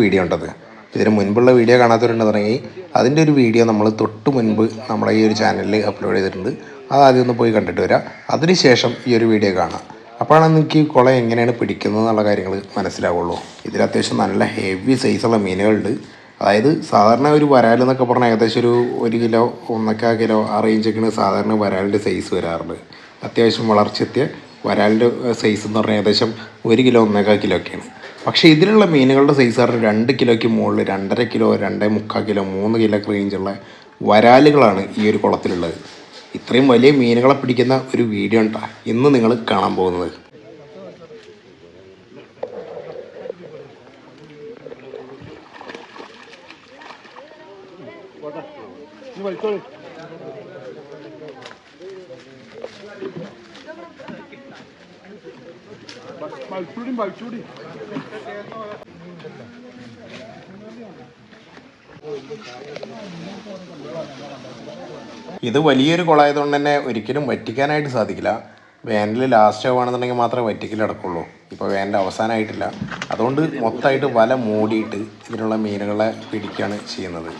Video ഉണ്ടത്. ഇതിന് മുൻപുള്ള വീഡിയോ കാണാത്തവരുണ്ടെന്നുണ്ടെങ്കിൽ അതിൻ്റെ ഒരു വീഡിയോ നമ്മൾ തൊട്ട് മുൻപ് നമ്മുടെ ഈ ഒരു ചാനലിൽ അപ്ലോഡ് ചെയ്തിട്ടുണ്ട്. അത് ആദ്യം ഒന്ന് പോയി കണ്ടിട്ട് വരാം. അതിനുശേഷം ഈ ഒരു വീഡിയോ കാണാം. അപ്പോഴാണ് നിങ്ങൾക്ക് ഈ കുളം എങ്ങനെയാണ് പിടിക്കുന്നത് എന്നുള്ള കാര്യങ്ങൾ മനസ്സിലാവുള്ളൂ. ഇതിൽ അത്യാവശ്യം നല്ല ഹെവി സൈസുള്ള മീനുകളുണ്ട്. അതായത് സാധാരണ ഒരു വരാൽ എന്നൊക്കെ പറഞ്ഞാൽ ഏകദേശം ഒരു 1 കിലോ 1.25 കിലോ ആ റേഞ്ചൊക്കെയാണ് സാധാരണ വരാലിൻ്റെ സൈസ് വരാറുണ്ട്. അത്യാവശ്യം വളർച്ചെത്തിയ വരാലിൻ്റെ സൈസ് എന്ന് പറഞ്ഞാൽ ഏകദേശം 1 കിലോ 1.25 കിലോ ഒക്കെയാണ്. പക്ഷേ ഇതിലുള്ള മീനുകളുടെ സൈസ് പറഞ്ഞാൽ 2 കിലോയ്ക്ക് മുകളിൽ 2.5 കിലോ 2.25 കിലോ 3 കിലോ റേഞ്ചുള്ള വരാലുകളാണ് ഈ ഒരു കുളത്തിലുള്ളത്. ഇത്രയും വലിയ മീനുകളെ പിടിക്കുന്ന ഒരു വീഡിയോ ഉണ്ടാണ് ഇന്ന് നിങ്ങൾ കാണാൻ പോകുന്നത്. ഇത് വലിയൊരു കുളമായതുകൊണ്ട് തന്നെ ഒരിക്കലും വറ്റിക്കാനായിട്ട് സാധിക്കില്ല. വേനൽ ലാസ്റ്റ് ആവുകയാണെന്നുണ്ടെങ്കിൽ മാത്രമേ വറ്റിക്കൽ നടക്കുള്ളൂ. ഇപ്പോൾ വേനൽ അവസാനമായിട്ടില്ല. അതുകൊണ്ട് മൊത്തമായിട്ട് വല മൂടിയിട്ട് ഇതിനുള്ള മീനുകളെ പിടിക്കുകയാണ് ചെയ്യുന്നത്.